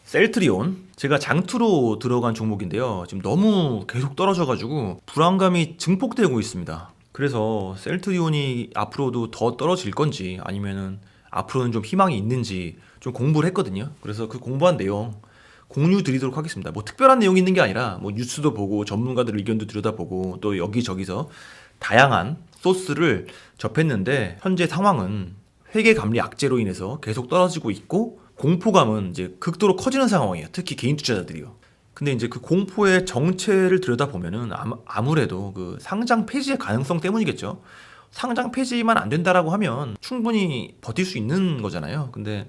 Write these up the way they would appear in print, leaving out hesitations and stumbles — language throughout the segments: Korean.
셀트리온, 제가 장투로 들어간 종목인데요. 지금 너무 계속 떨어져가지고 불안감이 증폭되고 있습니다. 그래서 셀트리온이 앞으로도 더 떨어질 건지 아니면은 앞으로는 좀 희망이 있는지 좀 공부를 했거든요. 그래서 그 공부한 내용 공유 드리도록 하겠습니다. 뭐 특별한 내용이 있는 게 아니라 뭐 뉴스도 보고 전문가들 의견도 들여다보고 또 여기저기서 다양한 소스를 접했는데 현재 상황은 회계 감리 악재로 인해서 계속 떨어지고 있고 공포감은 이제 극도로 커지는 상황이에요. 특히 개인 투자자들이요. 근데 이제 그 공포의 정체를 들여다보면은 아무래도 그 상장 폐지의 가능성 때문이겠죠. 상장 폐지만 안 된다라고 하면 충분히 버틸 수 있는 거잖아요. 근데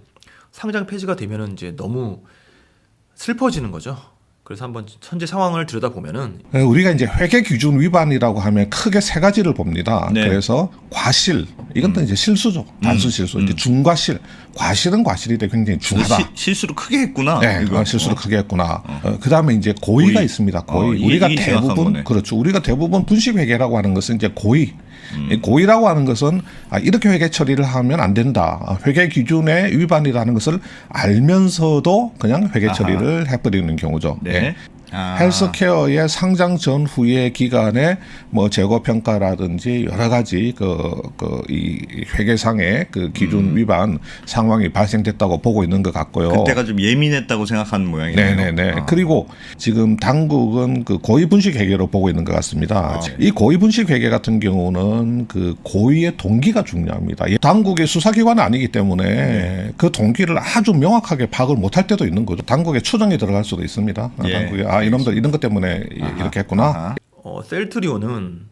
상장 폐지가 되면은 이제 너무 슬퍼지는 거죠. 그래서 한번 현재 상황을 들여다보면은 우리가 이제 회계 기준 위반이라고 하면 크게 세 가지를 봅니다. 네. 그래서 과실, 이건 또 이제 실수죠. 단순 실수. 이제 중과실, 과실은 과실인데 굉장히 중하다. 실수를 크게 했구나. 네, 이거. 실수를 크게 했구나. 그다음에 이제 고의가 고의. 있습니다. 고의. 이 우리가 심각한 대부분 거네. 그렇죠. 우리가 대부분 분식 회계라고 하는 것은 이제 고의. 이 고의라고 하는 것은 이렇게 회계 처리를 하면 안 된다. 회계 기준의 위반이라는 것을 알면서도 그냥 회계 처리를 해버리는 경우죠. 네. 예. 아. 헬스케어의 상장 전후의 기간에 뭐 재고 평가라든지 여러 가지 이 회계상의 그 기준 위반 상황이 발생됐다고 보고 있는 것 같고요. 그때가 좀 예민했다고 생각하는 모양이네요. 네네네. 그리고 지금 당국은 그 고의 분식 회계로 보고 있는 것 같습니다. 이 고의 분식 회계 같은 경우는 그 고의의 동기가 중요합니다. 이 당국의 수사기관은 아니기 때문에 그 동기를 아주 명확하게 파악을 못할 때도 있는 거죠. 당국의 추정이 들어갈 수도 있습니다. 예. 당국이 이놈들 이런 것 때문에 이렇게 했구나. 셀트리온은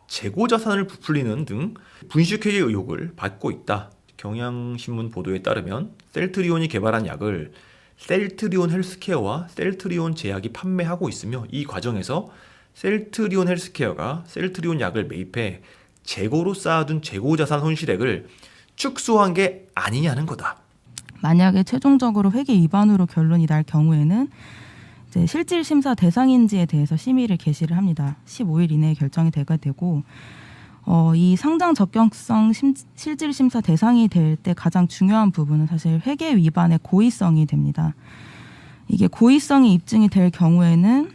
재고 자산을 부풀리는 등 분식회계 의혹을 받고 있다. 경향신문 보도에 따르면 셀트리온이 개발한 약을 셀트리온 헬스케어와 셀트리온 제약이 판매하고 있으며 이 과정에서 셀트리온 헬스케어가 셀트리온 약을 매입해 재고로 쌓아둔 재고 자산 손실액을 축소한 게 아니냐는 거다. 만약에 최종적으로 회계 위반으로 결론이 날 경우에는 이제 실질 심사 대상인지에 대해서 심의를 개시를 합니다. 15일 이내에 결정이 되게 되고 이 상장 적격성 실질 심사 대상이 될 때 가장 중요한 부분은 사실 회계 위반의 고의성이 됩니다. 이게 고의성이 입증이 될 경우에는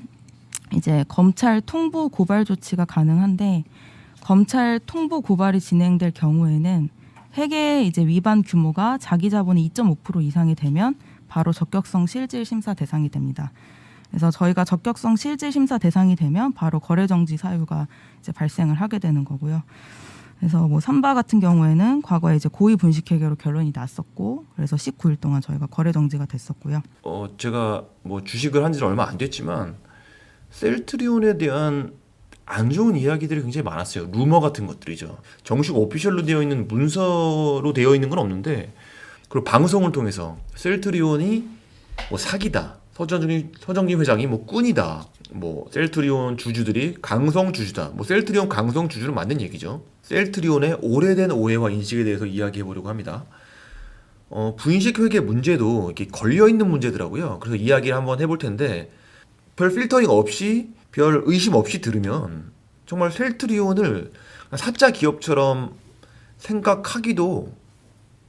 이제 검찰 통보 고발 조치가 가능한데 검찰 통보 고발이 진행될 경우에는 회계 이제 위반 규모가 자기 자본의 2.5% 이상이 되면 바로 적격성 실질 심사 대상이 됩니다. 그래서 저희가 적격성 실질 심사 대상이 되면 바로 거래 정지 사유가 이제 발생을 하게 되는 거고요. 그래서 뭐 삼바 같은 경우에는 과거에 이제 고의 분식 회계로 결론이 났었고 그래서 19일 동안 저희가 거래 정지가 됐었고요. 제가 뭐 주식을 한 지 얼마 안 됐지만 셀트리온에 대한 안 좋은 이야기들이 굉장히 많았어요. 루머 같은 것들이죠. 정식 오피셜로 되어 있는 문서로 되어 있는 건 없는데 그리고 방송을 통해서 셀트리온이 뭐 사기다. 서정진 회장이 뭐 꾼이다. 뭐 셀트리온 주주들이 강성 주주다. 뭐 셀트리온 강성 주주는 맞는 얘기죠. 셀트리온의 오래된 오해와 인식에 대해서 이야기해 보려고 합니다. 분식 회계 문제도 이렇게 걸려 있는 문제더라고요. 그래서 이야기를 한번 해볼 텐데 별 필터링 없이 별 의심 없이 들으면 정말 셀트리온을 사자 기업처럼 생각하기도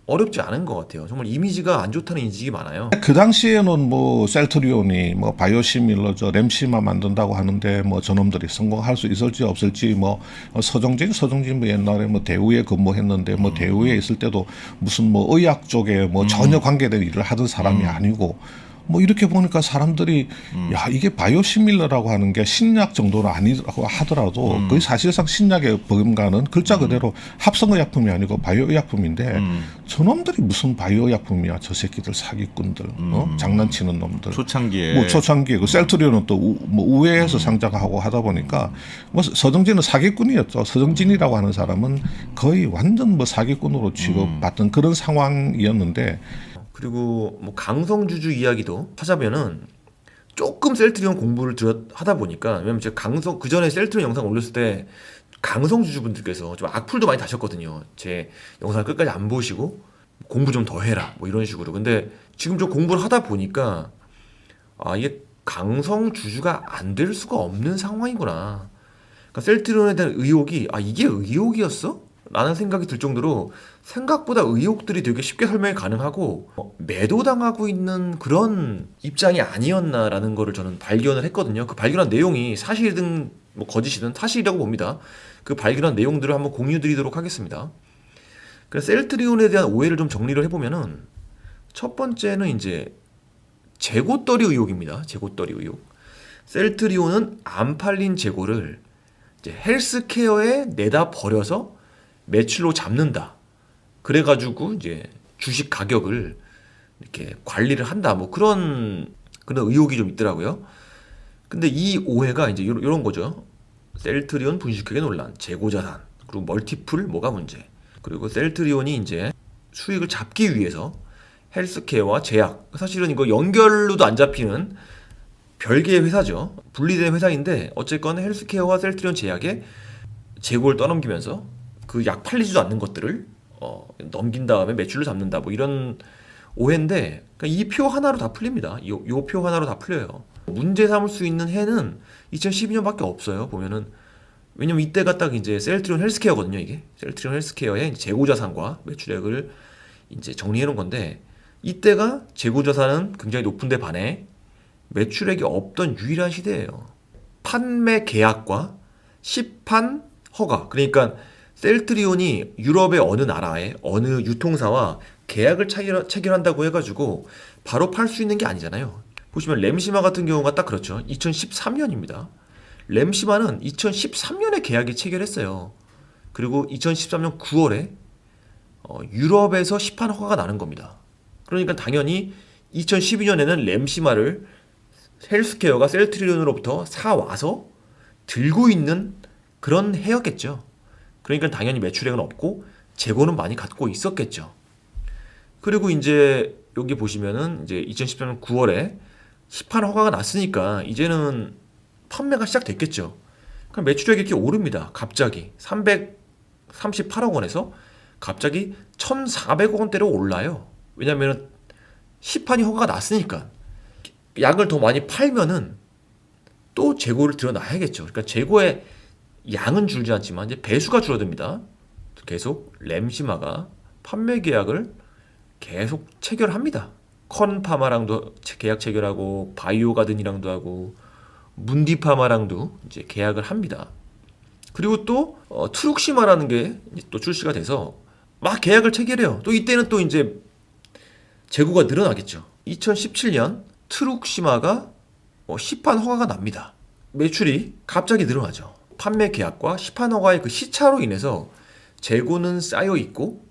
어렵지 않은 것 같아요. 정말 이미지가 안 좋다는 인식이 많아요. 그 당시에는 뭐 셀트리온이 뭐 바이오시밀러 램시마 만든다고 하는데 뭐 저놈들이 성공할 수 있을지 없을지 뭐 서정진 뭐 옛날에 뭐 대우에 근무했는데 뭐 대우에 있을 때도 무슨 뭐 의학 쪽에 뭐 전혀 관계된 일을 하던 사람이 아니고 뭐 이렇게 보니까 사람들이 야 이게 바이오시밀러라고 하는 게 신약 정도는 아니라고 하더라도 거의 사실상 신약의 버금가는 글자 그대로 합성의약품이 아니고 바이오의약품인데 저놈들이 무슨 바이오의약품이야. 저 새끼들 사기꾼들 장난치는 놈들. 초창기에 뭐 초창기에 그 셀트리온은 또 뭐 우회해서 상장하고 하다 보니까 뭐 서정진은 사기꾼이었죠. 서정진이라고 하는 사람은 거의 완전 뭐 사기꾼으로 취급받던 그런 상황이었는데. 그리고 뭐 강성주주 이야기도 하자면은 조금 셀트리온 공부를 하다 보니까 왜냐면 제가 그 전에 셀트리온 영상 올렸을 때 강성주주분들께서 좀 악플도 많이 다셨거든요. 제 영상을 끝까지 안 보시고 공부 좀 더 해라 뭐 이런 식으로. 근데 지금 좀 공부를 하다 보니까 이게 강성주주가 안 될 수가 없는 상황이구나. 그러니까 셀트리온에 대한 의혹이 이게 의혹이었어? 라는 생각이 들 정도로 생각보다 의혹들이 되게 쉽게 설명이 가능하고 매도당하고 있는 그런 입장이 아니었나라는 거를 저는 발견을 했거든요. 그 발견한 내용이 사실이든 뭐 거짓이든 사실이라고 봅니다. 그 발견한 내용들을 한번 공유드리도록 하겠습니다. 그래서 셀트리온에 대한 오해를 좀 정리를 해보면은 첫 번째는 이제 재고떨이 의혹입니다. 재고떨이 의혹. 셀트리온은 안 팔린 재고를 이제 헬스케어에 내다 버려서 매출로 잡는다. 그래가지고 이제 주식 가격을 이렇게 관리를 한다. 뭐 그런 의혹이 좀 있더라고요. 근데 이 오해가 이제 이런 거죠. 셀트리온 분식회계 논란, 재고자산, 그리고 멀티플 뭐가 문제. 그리고 셀트리온이 이제 수익을 잡기 위해서 헬스케어와 제약, 사실은 이거 연결로도 안 잡히는 별개의 회사죠. 분리된 회사인데 어쨌건 헬스케어와 셀트리온 제약에 재고를 떠넘기면서 그 약 팔리지도 않는 것들을 넘긴 다음에 매출을 잡는다. 뭐 이런 오해인데 이 표 하나로 다 풀립니다. 이 표 하나로 다 풀려요. 문제 삼을 수 있는 해는 2012년밖에 없어요. 보면은 왜냐면 이때가 딱 이제 셀트리온 헬스케어거든요. 이게 셀트리온 헬스케어의 재고자산과 매출액을 이제 정리해 놓은 건데 이때가 재고자산은 굉장히 높은데 반해 매출액이 없던 유일한 시대예요. 판매 계약과 시판 허가. 그러니까 셀트리온이 유럽의 어느 나라에 어느 유통사와 계약을 체결한다고 해가지고 바로 팔 수 있는 게 아니잖아요. 보시면 램시마 같은 경우가 딱 그렇죠. 2013년입니다. 램시마는 2013년에 계약이 체결했어요. 그리고 2013년 9월에 유럽에서 시판 허가가 나는 겁니다. 그러니까 당연히 2012년에는 램시마를 헬스케어가 셀트리온으로부터 사와서 들고 있는 그런 해였겠죠. 그러니까 당연히 매출액은 없고 재고는 많이 갖고 있었겠죠. 그리고 이제 여기 보시면은 이제 2013년 9월에 시판 허가가 났으니까 이제는 판매가 시작됐겠죠. 그럼 매출액이 이렇게 오릅니다. 갑자기 338억 원에서 갑자기 1,400억 원대로 올라요. 왜냐하면 시판이 허가가 났으니까 약을 더 많이 팔면은 또 재고를 들여놔야겠죠. 그러니까 재고의 양은 줄지 않지만 이제 배수가 줄어듭니다. 계속 램시마가 판매 계약을 계속 체결합니다. 컨파마랑도 계약 체결하고 바이오가든이랑도 하고 문디파마랑도 이제 계약을 합니다. 그리고 또 트룩시마라는 게 또 출시가 돼서 막 계약을 체결해요. 또 이때는 또 이제 재고가 늘어나겠죠. 2017년 트룩시마가 시판 허가가 납니다. 매출이 갑자기 늘어나죠. 판매 계약과 시판 허가의 그 시차로 인해서 재고는 쌓여 있고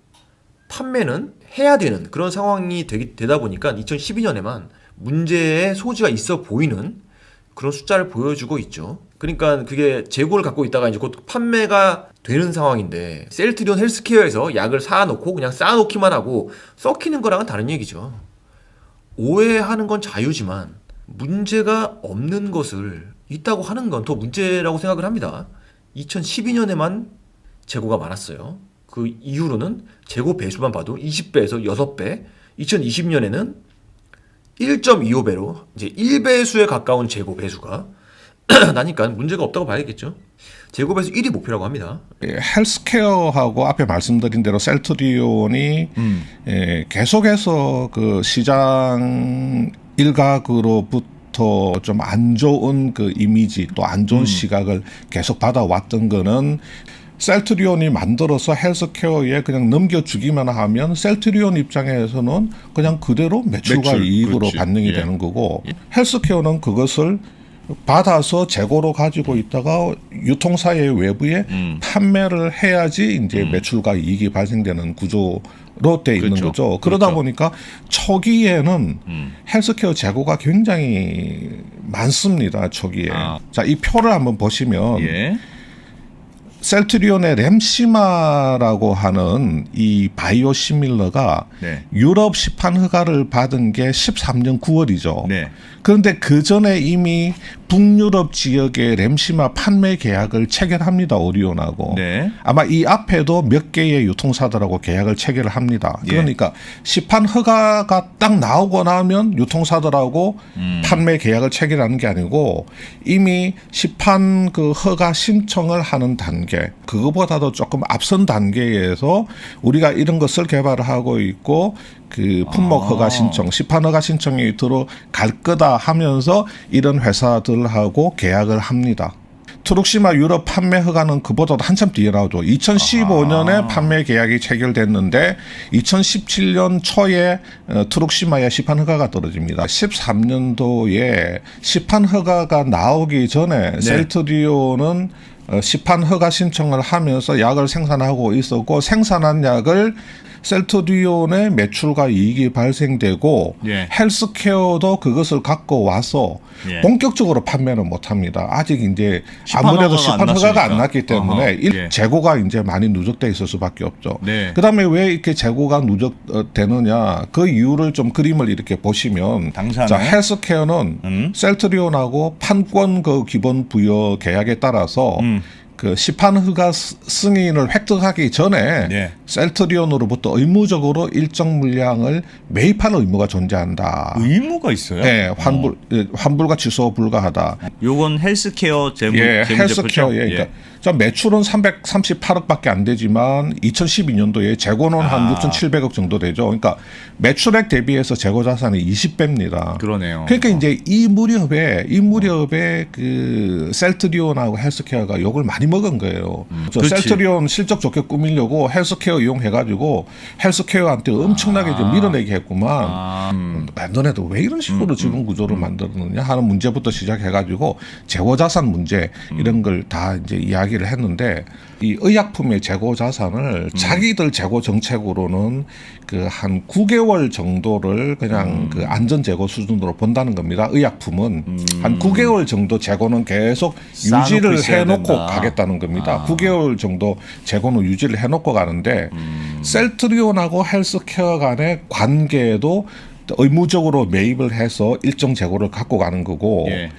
판매는 해야 되는 그런 상황이 되다 보니까 2012년에만 문제의 소지가 있어 보이는 그런 숫자를 보여주고 있죠. 그러니까 그게 재고를 갖고 있다가 이제 곧 판매가 되는 상황인데 셀트리온 헬스케어에서 약을 사놓고 그냥 쌓아놓기만 하고 썩히는 거랑은 다른 얘기죠. 오해하는 건 자유지만 문제가 없는 것을 있다고 하는 건 더 문제라고 생각을 합니다. 2012년에만 재고가 많았어요. 그 이후로는 재고 배수만 봐도 20배에서 6배, 2020년에는 1.25배로 이제 1배수에 가까운 재고 배수가 나니까 문제가 없다고 봐야겠죠. 재고 배수 1위 목표라고 합니다. 헬스케어하고 앞에 말씀드린 대로 셀트리온이 계속해서 그 시장 일각으로부터 좀 안 좋은 그 이미지 또 안 좋은 시각을 계속 받아왔던 거는 셀트리온이 만들어서 헬스케어에 그냥 넘겨주기만 하면 셀트리온 입장에서는 그냥 그대로 매출과 매출, 이익으로 그렇지. 반영이 예. 되는 거고 헬스케어는 그것을 받아서 재고로 가지고 있다가 유통사의 외부에 판매를 해야지 이제 매출과 이익이 발생되는 구조로 돼 있는 그렇죠. 거죠. 그러다 그렇죠. 보니까 초기에는 헬스케어 재고가 굉장히 많습니다. 초기에. 자, 이 표를 한번 보시면 예. 셀트리온의 램시마라고 하는 이 바이오시밀러가 네. 유럽 시판 허가를 받은 게 13년 9월이죠. 네. 그런데 그 전에 이미 북유럽 지역의 램시마 판매 계약을 체결합니다. 오리온하고. 네. 아마 이 앞에도 몇 개의 유통사들하고 계약을 체결을 합니다. 예. 그러니까 시판 허가가 딱 나오고 나면 유통사들하고 판매 계약을 체결하는 게 아니고 이미 시판 그 허가 신청을 하는 단계, 그거보다도 조금 앞선 단계에서 우리가 이런 것을 개발을 하고 있고 그 품목 허가 신청, 시판 허가 신청이 들어갈 거다 하면서 이런 회사들하고 계약을 합니다. 트룩시마 유럽 판매 허가는 그보다도 한참 뒤에 나오죠. 2015년에 판매 계약이 체결됐는데 2017년 초에 트룩시마의 시판 허가가 떨어집니다. 13년도에 시판 허가가 나오기 전에 셀트리온은 시판 허가 신청을 하면서 약을 생산하고 있었고 생산한 약을 셀트리온의 매출과 이익이 발생되고 예. 헬스케어도 그것을 갖고 와서 예. 본격적으로 판매는 못합니다. 아직 이제 시판 아무래도 허가가 시판 안 허가가 안 났으니까. 났기 때문에 어허. 이 예. 재고가 이제 많이 누적돼 있을 수밖에 없죠. 네. 그다음에 왜 이렇게 재고가 누적되느냐 그 이유를 좀 그림을 이렇게 보시면 당사는? 자 헬스케어는 셀트리온하고 판권 그 기본 부여 계약에 따라서 그 시판 허가 승인을 획득하기 전에 네. 셀트리온으로부터 의무적으로 일정 물량을 매입할 의무가 존재한다. 의무가 있어요? 네, 환불과 취소 불가하다. 요건 헬스케어 예, 재무제표죠? 헬스케어. 예, 그러니까 자, 매출은 338억밖에 안 되지만 2012년도에 재고는 한 6,700억 정도 되죠. 그러니까 매출액 대비해서 재고 자산이 20배입니다. 그러네요. 그러니까 이제 이 무렵에 그 셀트리온하고 헬스케어가 욕을 많이 먹은 거예요. 저 그렇지. 셀트리온 실적 좋게 꾸미려고 헬스케어 이용해가지고 헬스케어한테 엄청나게 좀 밀어내게 했구만. 너네도 왜 이런 식으로 지분 구조를 만들었느냐 하는 문제부터 시작해가지고 재고 자산 문제 이런 걸 다 이제 이야기를 했는데 이 의약품의 재고 자산을 자기들 재고 정책으로는 그 한 9개월 정도를 그냥 그 안전 재고 수준으로 본다는 겁니다. 의약품은 한 9개월 정도 재고는 계속 쌓아놓고 유지를 있어야 해놓고 된다. 가겠다는 겁니다. 9개월 정도 재고는 유지를 해놓고 가는데 셀트리온하고 헬스케어 간의 관계도 의무적으로 매입을 해서 일정 재고를 갖고 가는 거고 예.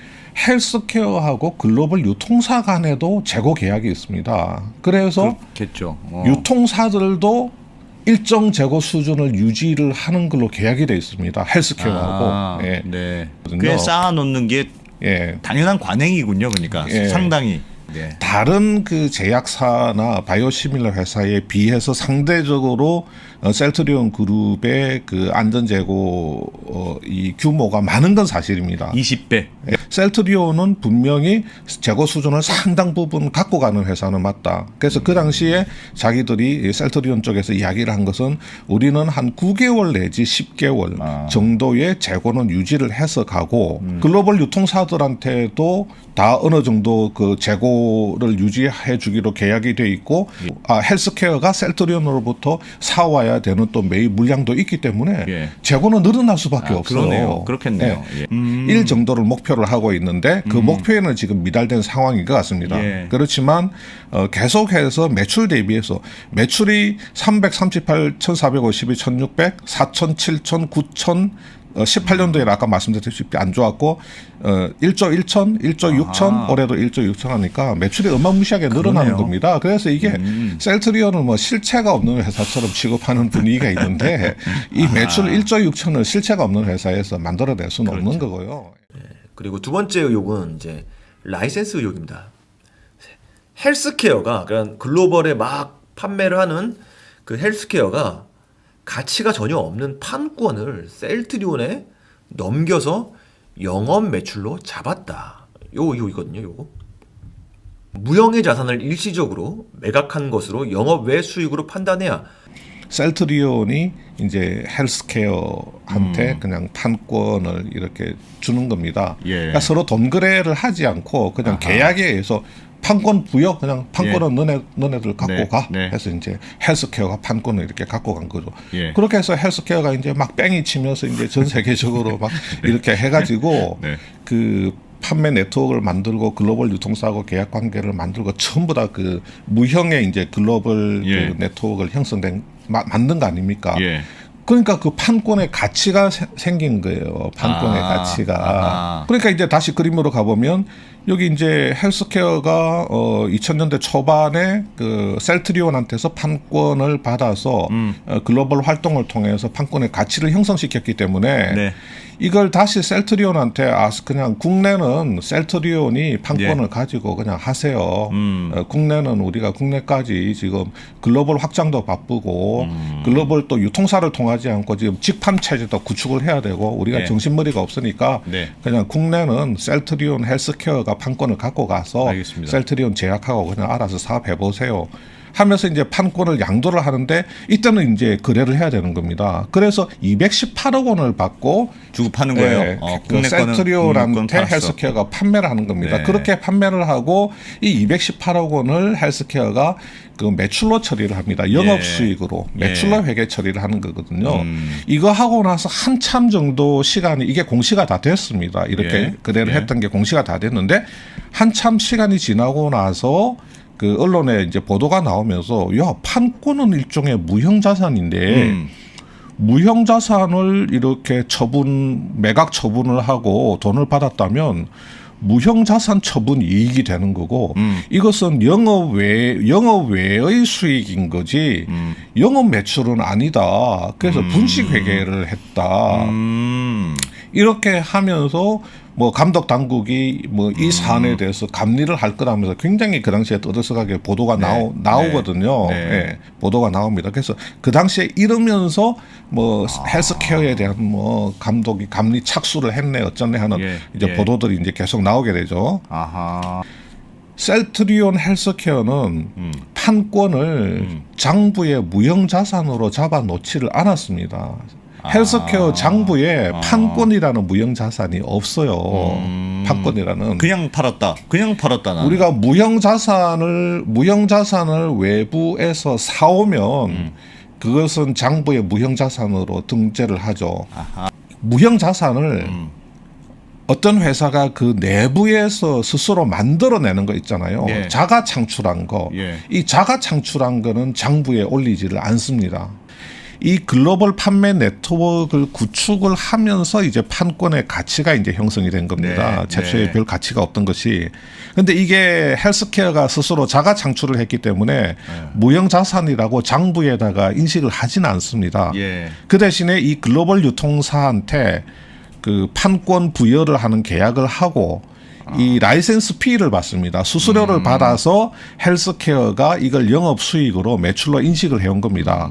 헬스케어하고 글로벌 유통사 간에도 재고 계약이 있습니다. 그래서 그렇겠죠. 유통사들도 일정 재고 수준을 유지를 하는 걸로 계약이 돼 있습니다. 헬스케어하고. 예. 네. 거든요. 그게 쌓아놓는 게 예. 당연한 관행이군요. 그러니까 예. 상당히. 네. 다른 그 제약사나 바이오시밀러 회사에 비해서 상대적으로 셀트리온 그룹의 그 안전재고 이 규모가 많은 건 사실입니다. 20배. 셀트리온은 분명히 재고 수준을 상당 부분 갖고 가는 회사는 맞다. 그래서 그 당시에 자기들이 셀트리온 쪽에서 이야기를 한 것은 우리는 한 9개월 내지 10개월 정도의 재고는 유지를 해서 가고 글로벌 유통사들한테도 다 어느 정도 그 재고를 유지해 주기로 계약이 돼 있고 헬스케어가 셀트리온으로부터 사와야 되는 또 매입 물량도 있기 때문에 예. 재고는 늘어날 수밖에 없어요. 그러네요. 그렇겠네요. 네. 예. 1 정도를 목표를 하고 있는데 그 목표에는 지금 미달된 상황인 것 같습니다. 예. 그렇지만 계속해서 매출 대비해서 매출이 338, 1452, 1600, 4000, 7000, 9000 18년도에 아까 말씀드렸듯이 안 좋았고 1조 1천, 1조 6천, 올해도 1조 6천 하니까 매출이 어마무시하게 늘어나는 그러네요. 겁니다. 그래서 이게 셀트리온을 뭐 실체가 없는 회사처럼 취급하는 분위기가 있는데 이 매출 1조 6천을 실체가 없는 회사에서 만들어낼 수는 없는 거고요. 그리고 두 번째 의혹은 이제 라이센스 의혹입니다. 헬스케어가 그러니까 글로벌에 막 판매를 하는 그 헬스케어가 가치가 전혀 없는 판권을 셀트리온에 넘겨서 영업 매출로 잡았다. 요 의혹이거든요. 요거. 무형의 자산을 일시적으로 매각한 것으로 영업 외 수익으로 판단해야 셀트리온이 이제 헬스케어한테 그냥 판권을 이렇게 주는 겁니다. 예. 그러니까 서로 돈 거래를 하지 않고 그냥 계약에 의해서 판권 부여 그냥 판권은 너네들 갖고 네, 가 네. 해서 이제 헬스케어가 판권을 이렇게 갖고 간 거죠. 예. 그렇게 해서 헬스케어가 이제 막 뺑이 치면서 이제 전 세계적으로 막 이렇게 해가지고 네. 그 판매 네트워크를 만들고 글로벌 유통사하고 계약 관계를 만들고 전부 다 그 무형의 이제 글로벌 예. 그 네트워크를 형성된 만든 거 아닙니까? 예. 그러니까 그 판권의 가치가 생긴 거예요. 판권의 아, 가치가. 아하. 그러니까 이제 다시 그림으로 가보면 여기 이제 헬스케어가 2000년대 초반에 그 셀트리온한테서 판권을 받아서 글로벌 활동을 통해서 판권의 가치를 형성시켰기 때문에 네. 이걸 다시 셀트리온한테 그냥 국내는 셀트리온이 판권을 가지고 그냥 하세요. 국내는 우리가 국내까지 지금 글로벌 확장도 바쁘고 글로벌 또 유통사를 통하지 않고 지금 직판 체제도 구축을 해야 되고 우리가 네. 정신머리가 없으니까 네. 그냥 국내는 셀트리온 헬스케어가 판권을 갖고 가서 알겠습니다. 셀트리온 제약하고 그냥 알아서 사업해 보세요. 하면서 이제 판권을 양도를 하는데 이때는 이제 거래를 해야 되는 겁니다. 그래서 218억 원을 받고 주고 파는 거예요. 네, 그 그 셀트리온한테 팔았어. 헬스케어가 판매를 하는 겁니다. 네. 그렇게 판매를 하고 이 218억 원을 헬스케어가 그 매출로 처리를 합니다. 영업 예. 수익으로 예. 매출로 회계 처리를 하는 거거든요. 이거 하고 나서 한참 정도 시간이 이게 공시가 다 됐습니다. 이렇게 예. 거래를 예. 했던 게 공시가 다 됐는데 한참 시간이 지나고 나서 그 언론에 이제 보도가 나오면서 야 판권은 일종의 무형 자산인데 무형 자산을 이렇게 매각 처분을 하고 돈을 받았다면 무형 자산 처분 이익이 되는 거고 이것은 영업 외의 수익인 거지 영업 매출은 아니다. 그래서 분식 회계를 했다. 이렇게 하면서 뭐 감독 당국이 뭐 이 사안에 대해서 감리를 할 거라면서 굉장히 그 당시에 떠들썩하게 보도가 나오거든요. 네. 예, 보도가 나옵니다. 그래서 그 당시에 이러면서 뭐 헬스케어에 대한 뭐 감독이 감리 착수를 했네 어쩌네 하는 예, 이제 예. 보도들이 이제 계속 나오게 되죠. 아하. 셀트리온 헬스케어는 판권을 장부의 무형 자산으로 잡아 놓지를 않았습니다. 헬스케어 장부에 판권이라는 무형 자산이 없어요. 판권이라는 그냥 팔았다. 나는. 우리가 무형 자산을 외부에서 사오면 그것은 장부의 무형 자산으로 등재를 하죠. 무형 자산을 어떤 회사가 그 내부에서 스스로 만들어내는 거 있잖아요. 예. 자가 창출한 거. 예. 이 자가 창출한 거는 장부에 올리지를 않습니다. 이 글로벌 판매 네트워크를 구축을 하면서 이제 판권의 가치가 이제 형성이 된 겁니다. 네, 최초에 네. 별 가치가 없던 것이. 근데 이게 헬스케어가 스스로 자가 창출을 했기 때문에 무형 자산이라고 장부에다가 인식을 하지는 않습니다. 예. 그 대신에 이 글로벌 유통사한테 그 판권 부여를 하는 계약을 하고 이 라이센스 피를 받습니다. 수수료를 받아서 헬스케어가 이걸 영업 수익으로 매출로 인식을 해온 겁니다.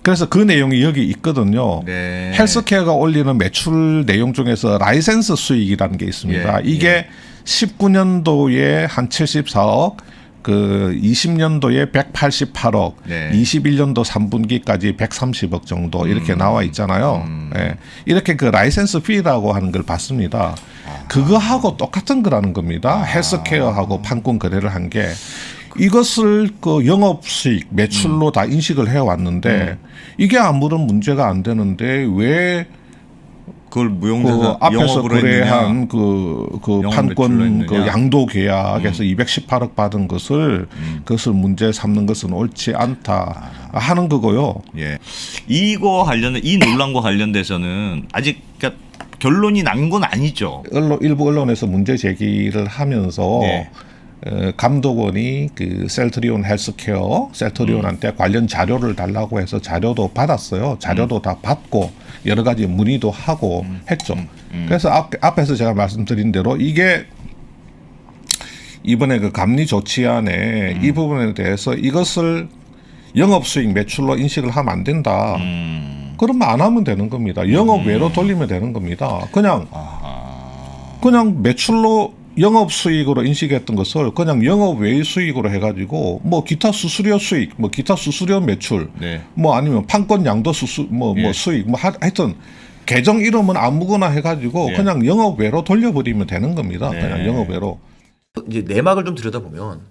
그래서 그 내용이 여기 있거든요. 네. 헬스케어가 올리는 매출 내용 중에서 라이센스 수익이라는 게 있습니다. 예, 이게 19년도에 한 74억, 그 20년도에 188억, 네. 21년도 3분기까지 130억 정도 이렇게 나와 있잖아요. 예. 이렇게 그 라이센스 피라고 하는 걸 받습니다. 그거하고 똑같은 거라는 겁니다. 헬스케어하고 판권 거래를 한 게. 이것을 그 영업 수익 매출로 다 인식을 해왔는데 이게 아무런 문제가 안 되는데 왜 그걸 그 무용자산 앞에서 영업으로 거래한 했느냐? 그 영업 매출로 판권 그 했느냐? 양도 계약에서 218억 받은 것을 그것을 문제 삼는 것은 옳지 않다 하는 거고요. 예. 이 논란과 관련돼서는 아직 그러니까 결론이 난 건 아니죠. 일부 언론에서 문제 제기를 하면서 네. 감독원이 그 셀트리온 헬스케어 셀트리온한테 관련 자료를 달라고 해서 자료도 받았어요. 자료도 다 받고 여러 가지 문의도 하고 했죠. 그래서 앞에서 제가 말씀드린 대로 이게 이번에 그 감리 조치안에 이 부분에 대해서 이것을 영업수익 매출로 인식을 하면 안 된다. 그러면 안 하면 되는 겁니다. 영업 외로 돌리면 되는 겁니다. 그냥 매출로 영업 수익으로 인식했던 것을 그냥 영업 외의 수익으로 해가지고 뭐 기타 수수료 수익, 뭐 기타 수수료 매출, 네. 뭐 아니면 판권 양도 예. 수익, 뭐 하여튼 계정 이름은 아무거나 해가지고 예. 그냥 영업 외로 돌려버리면 되는 겁니다. 네. 그냥 영업 외로. 이제 내막을 좀 들여다보면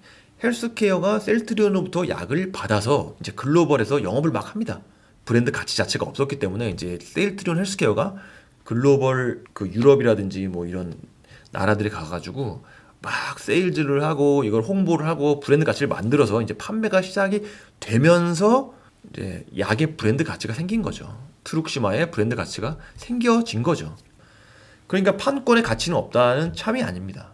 헬스케어가 셀트리온으로부터 약을 받아서 이제 글로벌에서 영업을 막 합니다. 브랜드 가치 자체가 없었기 때문에 이제 셀트리온 헬스케어가 글로벌 그 유럽이라든지 뭐 이런 나라들에 가가지고 막 세일즈를 하고 이걸 홍보를 하고 브랜드 가치를 만들어서 이제 판매가 시작이 되면서 이제 약의 브랜드 가치가 생긴 거죠. 트룩시마의 브랜드 가치가 생겨진 거죠. 그러니까 판권의 가치는 없다는 참이 아닙니다.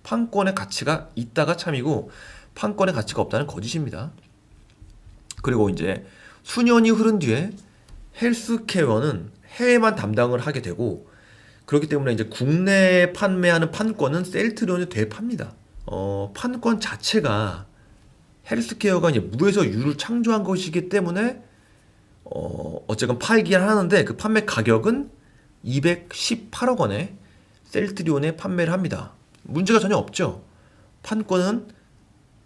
판권의 가치가 있다가 참이고 판권의 가치가 없다는 거짓입니다. 그리고 이제 수년이 흐른 뒤에 헬스케어는 해외만 담당을 하게 되고 그렇기 때문에 이제 국내에 판매하는 판권은 셀트리온이 되팝니다. 판권 자체가 헬스케어가 이제 무에서 유를 창조한 것이기 때문에 어쨌건 팔긴 하는데 그 판매 가격은 218억 원에 셀트리온에 판매를 합니다. 문제가 전혀 없죠. 판권은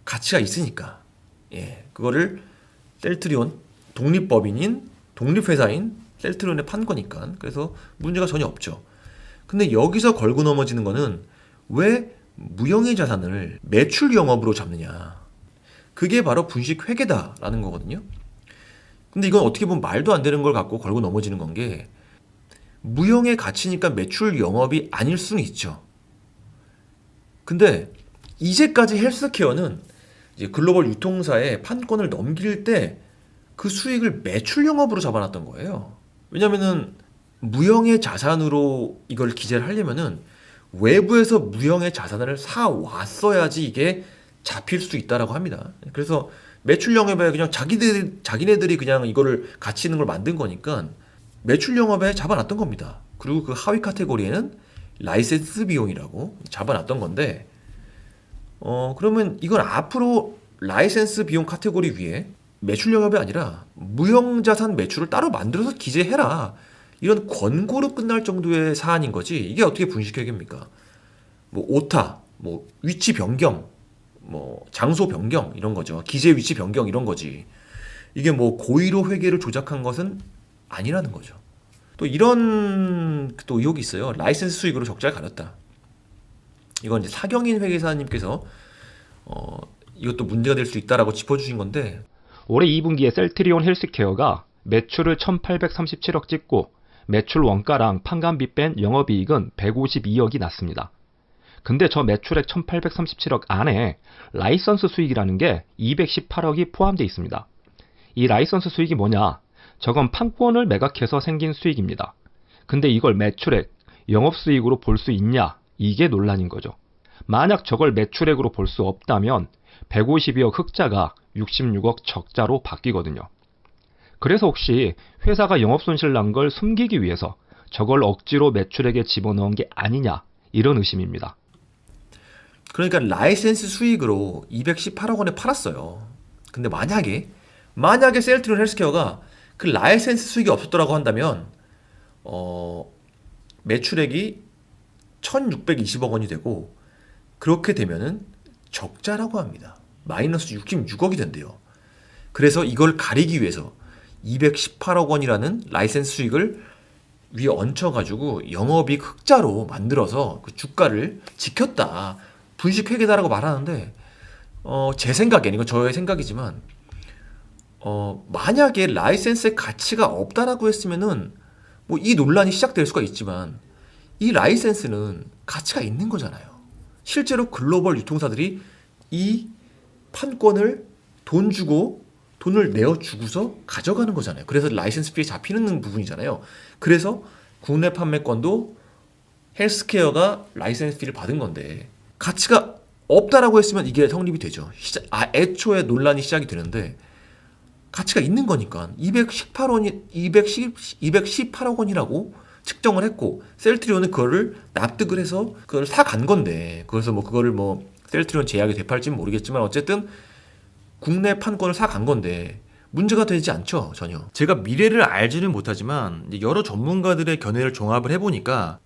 가치가 있으니까. 예, 그거를 셀트리온 독립법인인 독립회사인 셀트리온에 판 거니까. 그래서 문제가 전혀 없죠. 근데 여기서 걸고 넘어지는 거는 왜 무형의 자산을 매출 영업으로 잡느냐. 그게 바로 분식 회계다라는 거거든요. 근데 이건 어떻게 보면 말도 안 되는 걸 갖고 걸고 넘어지는 건 게 무형의 가치니까 매출 영업이 아닐 수는 있죠. 근데 이제까지 헬스케어는 이제 글로벌 유통사에 판권을 넘길 때 그 수익을 매출 영업으로 잡아놨던 거예요. 왜냐면은 무형의 자산으로 이걸 기재를 하려면은 외부에서 무형의 자산을 사 왔어야지 이게 잡힐 수 있다라고 합니다. 그래서 매출 영업에 그냥 자기네들이 그냥 이거를 가치 있는 걸 만든 거니까 매출 영업에 잡아놨던 겁니다. 그리고 그 하위 카테고리에는 라이센스 비용이라고 잡아놨던 건데, 그러면 이건 앞으로 라이센스 비용 카테고리 위에 매출 영업이 아니라 무형자산 매출을 따로 만들어서 기재해라. 이런 권고로 끝날 정도의 사안인 거지. 이게 어떻게 분식회계입니까? 뭐 오타, 뭐 위치 변경, 뭐 장소 변경 이런 거죠. 기재 위치 변경 이런 거지. 이게 뭐 고의로 회계를 조작한 것은 아니라는 거죠. 또 이런 또 의혹이 있어요. 라이센스 수익으로 적자를 가렸다. 이건 이제 사경인 회계사님께서 이것도 문제가 될 수 있다라고 짚어주신 건데, 올해 2분기에 셀트리온 헬스케어가 매출을 1837억 찍고 매출 원가랑 판관비 뺀 영업이익은 152억이 났습니다. 근데 저 매출액 1837억 안에 라이선스 수익이라는 게 218억이 포함되어 있습니다. 이 라이선스 수익이 뭐냐? 저건 판권을 매각해서 생긴 수익입니다. 근데 이걸 매출액, 영업수익으로 볼 수 있냐? 이게 논란인 거죠. 만약 저걸 매출액으로 볼 수 없다면 152억 흑자가 66억 적자로 바뀌거든요. 그래서 혹시 회사가 영업손실 난 걸 숨기기 위해서 저걸 억지로 매출액에 집어넣은 게 아니냐, 이런 의심입니다. 그러니까 라이센스 수익으로 218억 원에 팔았어요. 근데 만약에 셀트리온 헬스케어가 그 라이센스 수익이 없었더라고 한다면 매출액이 1620억 원이 되고, 그렇게 되면은 적자라고 합니다. 마이너스 66억이 된대요. 그래서 이걸 가리기 위해서 218억 원이라는 라이센스 수익을 위에 얹혀가지고 영업이익 흑자로 만들어서 그 주가를 지켰다. 분식회계다라고 말하는데, 제 생각엔, 이건 저의 생각이지만, 만약에 라이센스의 가치가 없다라고 했으면은 뭐 이 논란이 시작될 수가 있지만, 이 라이센스는 가치가 있는 거잖아요. 실제로 글로벌 유통사들이 이 판권을 돈을 내어주고서 가져가는 거잖아요. 그래서 라이센스 피에 잡히는 부분이잖아요. 그래서 국내 판매권도 헬스케어가 라이센스 피를 받은 건데, 가치가 없다라고 했으면 이게 성립이 되죠. 애초에 논란이 시작이 되는데, 가치가 있는 거니까 218억 원이라고 측정을 했고, 셀트리온은 그거를 납득을 해서 그걸 사간 건데, 그래서 뭐 그거를 뭐 셀트리온 제약이 되팔지는 모르겠지만 어쨌든 국내 판권을 사간 건데 문제가 되지 않죠, 전혀. 제가 미래를 알지는 못하지만 여러 전문가들의 견해를 종합을 해보니까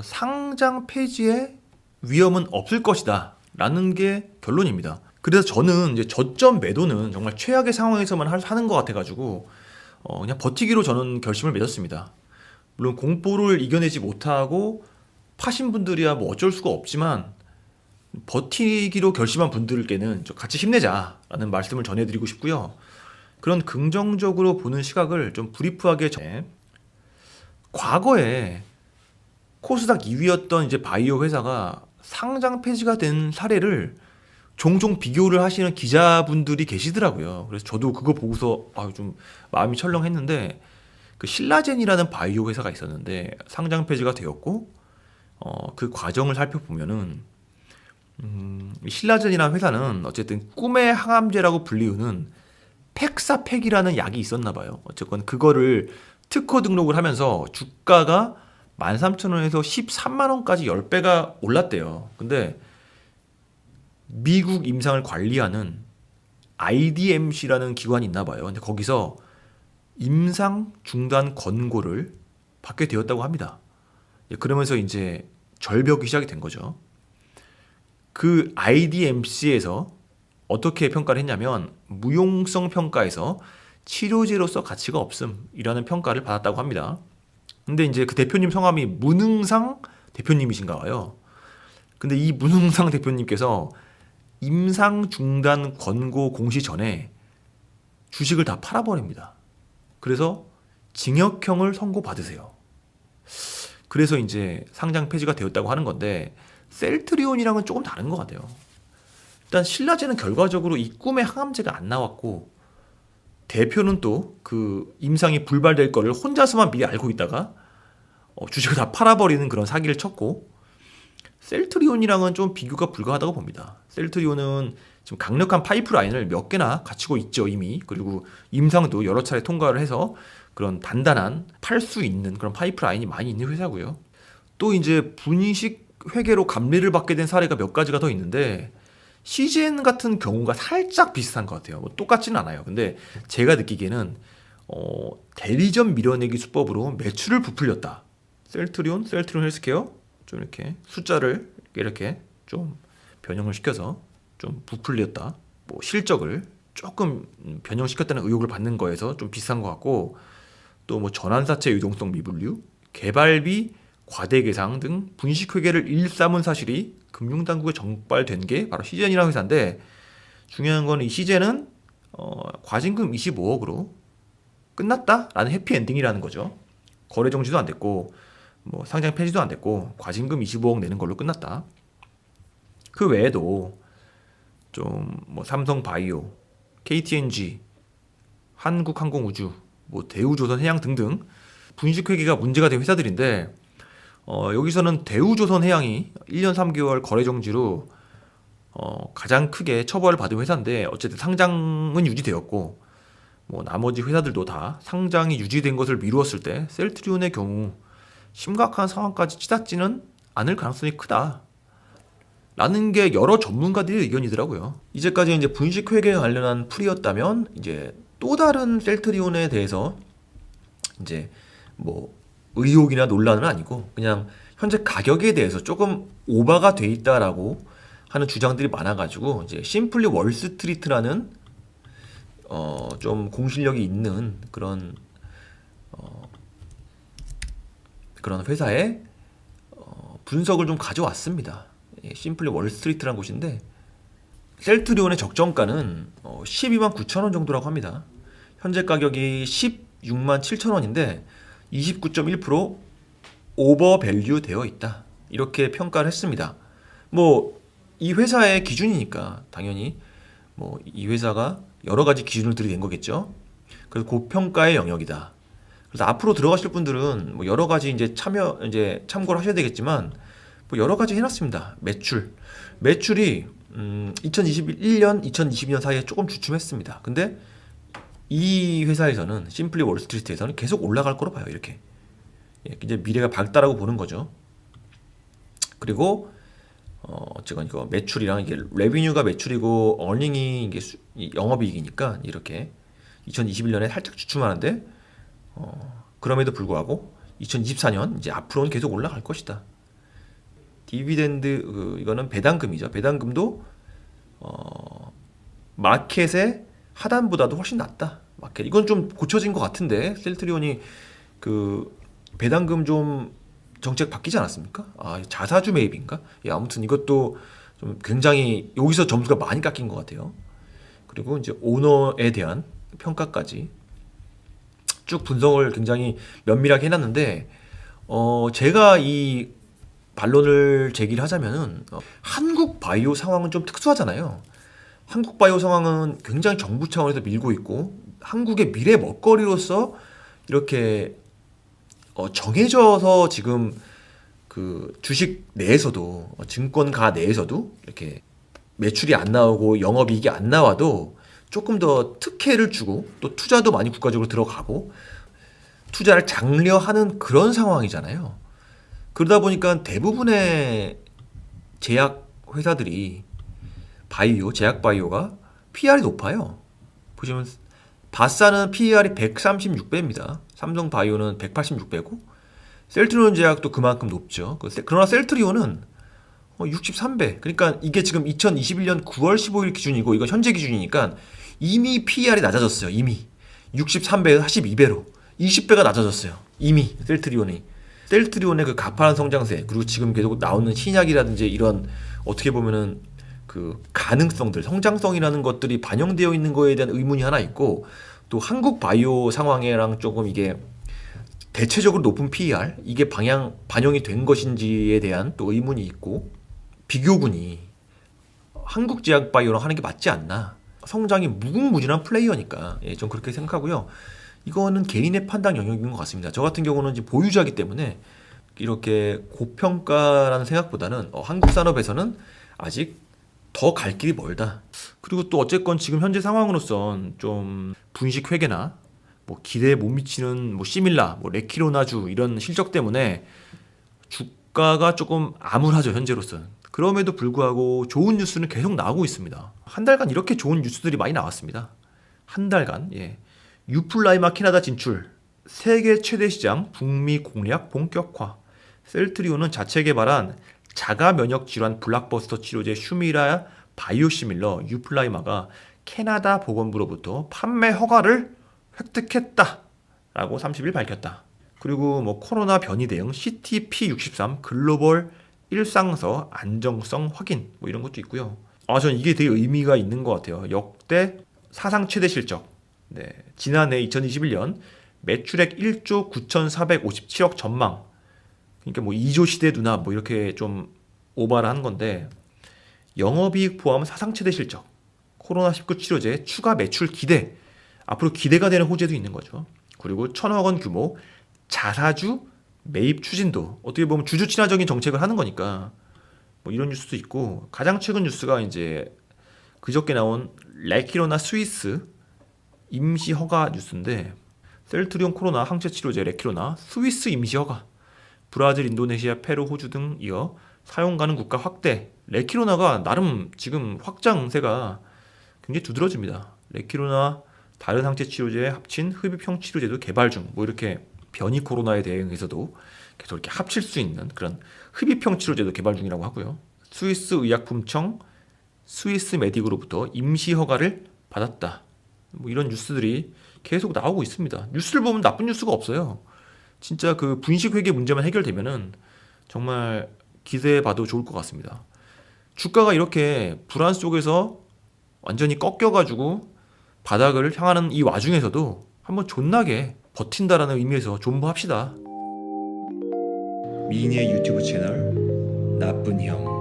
상장 폐지의 위험은 없을 것이다 라는 게 결론입니다. 그래서 저는 이제 저점 매도는 정말 최악의 상황에서만 하는 것 같아가지고 그냥 버티기로 저는 결심을 맺었습니다. 물론 공포를 이겨내지 못하고 파신 분들이야 뭐 어쩔 수가 없지만, 버티기로 결심한 분들께는 같이 힘내자라는 말씀을 전해드리고 싶고요. 그런 긍정적으로 보는 시각을 좀 브리프하게 과거에 코스닥 2위였던 이제 바이오 회사가 상장 폐지가 된 사례를 종종 비교를 하시는 기자분들이 계시더라고요. 그래서 저도 그거 보고서 좀 마음이 철렁했는데 그 신라젠이라는 바이오 회사가 있었는데 상장 폐지가 되었고 그 과정을 살펴보면은 이 신라젠이라는 회사는 어쨌든 꿈의 항암제라고 불리우는 팩사팩이라는 약이 있었나 봐요. 어쨌건 그거를 특허 등록을 하면서 주가가 13,000원에서 13만 원까지 10배가 올랐대요. 근데 미국 임상을 관리하는 IDMC라는 기관이 있나 봐요. 근데 거기서 임상 중단 권고를 받게 되었다고 합니다. 그러면서 이제 절벽이 시작이 된 거죠. 그 IDMC에서 어떻게 평가를 했냐면 무용성 평가에서 치료제로서 가치가 없음이라는 평가를 받았다고 합니다. 근데 이제 그 대표님 성함이 문흥상 대표님이신가 봐요. 근데 이 문흥상 대표님께서 임상 중단 권고 공시 전에 주식을 다 팔아버립니다. 그래서 징역형을 선고받으세요. 그래서 이제 상장 폐지가 되었다고 하는 건데 셀트리온이랑은 조금 다른 것 같아요. 일단 신라젠은 결과적으로 이 꿈의 항암제가 안 나왔고 대표는 또 그 임상이 불발될 거를 혼자서만 미리 알고 있다가 주식을 다 팔아버리는 그런 사기를 쳤고 셀트리온이랑은 좀 비교가 불가하다고 봅니다. 셀트리온은 지금 강력한 파이프라인을 몇 개나 갖추고 있죠 이미. 그리고 임상도 여러 차례 통과를 해서 그런 단단한 팔 수 있는 그런 파이프라인이 많이 있는 회사고요. 또 이제 분식 회계로 감리를 받게 된 사례가 몇 가지가 더 있는데 CGN 같은 경우가 살짝 비슷한 것 같아요. 뭐 똑같지는 않아요. 근데 제가 느끼기에는 대리점 밀어내기 수법으로 매출을 부풀렸다. 셀트리온 헬스케어 좀 이렇게 숫자를 이렇게 좀 변형을 시켜서 좀 부풀렸다. 뭐 실적을 조금 변형시켰다는 의혹을 받는 거에서 좀 비슷한 것 같고 또 뭐 전환사채 유동성 미분류, 개발비 과대 계상 등 분식 회계를 일삼은 사실이 금융당국에 적발된 게 바로 CGN이라는 회사인데 중요한 건 이 CGN은 과징금 25억으로 끝났다라는 해피엔딩이라는 거죠. 거래 정지도 안 됐고 뭐 상장 폐지도 안 됐고 과징금 25억 내는 걸로 끝났다. 그 외에도 좀 뭐 삼성바이오, KTNG, 한국항공우주, 뭐 대우조선해양 등등 분식회계가 문제가 된 회사들인데 여기서는 대우조선해양이 1년 3개월 거래 정지로 가장 크게 처벌을 받은 회사인데 어쨌든 상장은 유지되었고 뭐 나머지 회사들도 다 상장이 유지된 것을 미루었을 때 셀트리온의 경우 심각한 상황까지 치닫지는 않을 가능성이 크다. 라는 게 여러 전문가들의 의견이더라고요. 이제까지 이제 분식 회계에 관련한 풀이였다면 이제 또 다른 셀트리온에 대해서 이제 뭐 의혹이나 논란은 아니고 그냥 현재 가격에 대해서 조금 오바가 돼 있다라고 하는 주장들이 많아가지고 이제 심플리 월스트리트라는 좀 공실력이 있는 그런 회사의 분석을 좀 가져왔습니다. 심플리 월스트리트라는 곳인데 셀트리온의 적정가는 12만 9천 원 정도라고 합니다. 현재 가격이 16만 7천 원인데 29.1% 오버밸류 되어 있다. 이렇게 평가를 했습니다. 뭐 이 회사의 기준이니까 당연히 뭐 이 회사가 여러 가지 기준을 들이댄 거겠죠. 그래서 고평가의 영역이다. 그래서 앞으로 들어가실 분들은 뭐 여러 가지 이제 참고를 하셔야 되겠지만 뭐 여러 가지 해놨습니다. 매출이 2021년, 2022년 사이에 조금 주춤했습니다. 근데 이 회사에서는 심플리 월스트리트에서는 계속 올라갈 거로 봐요. 이렇게 이제 미래가 밝다라고 보는 거죠. 그리고 어쨌건 이거 매출이랑 이게 레비뉴가 매출이고 어닝이 이게 영업이익이니까 이렇게 2021년에 살짝 주춤하는데 그럼에도 불구하고 2024년 이제 앞으로는 계속 올라갈 것이다. 디비덴드 이거는 배당금이죠. 배당금도 마켓의 하단보다도 훨씬 낮다. 마켓 이건 좀 고쳐진 것 같은데 셀트리온이 그 배당금 좀 정책 바뀌지 않았습니까? 자사주 매입인가? 아무튼 이것도 좀 굉장히 여기서 점수가 많이 깎인 것 같아요. 그리고 이제 오너에 대한 평가까지 쭉 분석을 굉장히 면밀하게 해놨는데 제가 이 반론을 제기를 하자면은 한국 바이오 상황은 좀 특수하잖아요. 한국 바이오 상황은 굉장히 정부 차원에서 밀고 있고 한국의 미래 먹거리로서 이렇게 정해져서 지금 그 주식 내에서도 증권가 내에서도 이렇게 매출이 안 나오고 영업이익이 안 나와도 조금 더 특혜를 주고 또 투자도 많이 국가적으로 들어가고 투자를 장려하는 그런 상황이잖아요. 그러다 보니까 대부분의 제약 회사들이 제약 바이오가 PR이 높아요. 보시면 바사는 PER이 136배입니다. 삼성 바이오는 186배고 셀트리온 제약도 그만큼 높죠. 그러나 셀트리온은 63배. 그러니까 이게 지금 2021년 9월 15일 기준이고 이건 현재 기준이니까 이미 PER이 낮아졌어요. 이미 63배에서 42배로 20배가 낮아졌어요. 이미 셀트리온의 그 가파른 성장세 그리고 지금 계속 나오는 신약이라든지 이런 어떻게 보면은 그 가능성들, 성장성이라는 것들이 반영되어 있는 거에 대한 의문이 하나 있고 또 한국 바이오 상황이랑 조금 이게 대체적으로 높은 PER 이게 반영이 된 것인지에 대한 또 의문이 있고 비교군이 한국 제약 바이오랑 하는 게 맞지 않나. 성장이 무궁무진한 플레이어니까 좀 그렇게 생각하고요. 이거는 개인의 판단 영역인 것 같습니다. 저 같은 경우는 이제 보유자이기 때문에 이렇게 고평가라는 생각보다는 한국 산업에서는 아직 더 갈 길이 멀다. 그리고 또 어쨌건 지금 현재 상황으로선 좀 분식 회계나 뭐 기대에 못 미치는 뭐 시밀라, 뭐 레키로나주 이런 실적 때문에 주가가 조금 암울하죠 현재로선. 그럼에도 불구하고 좋은 뉴스는 계속 나오고 있습니다. 한 달간 이렇게 좋은 뉴스들이 많이 나왔습니다. 한 달간 유플라이마 캐나다 진출, 세계 최대 시장 북미 공략 본격화, 셀트리온은 자체 개발한 자가 면역 질환 블록버스터 치료제 슈미라 바이오시밀러 유플라이마가 캐나다 보건부로부터 판매 허가를 획득했다라고 30일 밝혔다. 그리고 뭐 코로나 변이 대응 CTP63 글로벌 일상서 안정성 확인 뭐 이런 것도 있고요. 저는 이게 되게 의미가 있는 것 같아요. 역대 사상 최대 실적. 지난해 2021년 매출액 1조 9,457억 전망. 그러니까 뭐 2조 시대 누나 뭐 이렇게 좀 오바를 한 건데 영업이익 포함 사상 최대 실적. 코로나19 치료제 추가 매출 기대. 앞으로 기대가 되는 호재도 있는 거죠. 그리고 1,000억 원 규모 자사주 매입 추진도 어떻게 보면 주주 친화적인 정책을 하는 거니까 뭐 이런 뉴스도 있고 가장 최근 뉴스가 이제 그저께 나온 레키로나 스위스 임시 허가 뉴스인데 셀트리온 코로나 항체 치료제 레키로나 스위스 임시 허가 브라질, 인도네시아, 페루, 호주 등 이어 사용 가능 국가 확대 레키로나가 나름 지금 확장세가 굉장히 두드러집니다. 레키로나 다른 항체 치료제 합친 흡입형 치료제도 개발 중 뭐 이렇게 변이 코로나에 대응해서도 계속 이렇게 합칠 수 있는 그런 흡입형 치료제도 개발 중이라고 하고요. 스위스 의약품청 스위스 메딕으로부터 임시 허가를 받았다. 뭐 이런 뉴스들이 계속 나오고 있습니다. 뉴스를 보면 나쁜 뉴스가 없어요. 진짜 그 분식 회계 문제만 해결되면은 정말 기대해 봐도 좋을 것 같습니다. 주가가 이렇게 불안 속에서 완전히 꺾여가지고 바닥을 향하는 이 와중에서도 한번 존나게 버틴다라는 의미에서 존버합시다. 미니의 유튜브 채널 나쁜 형.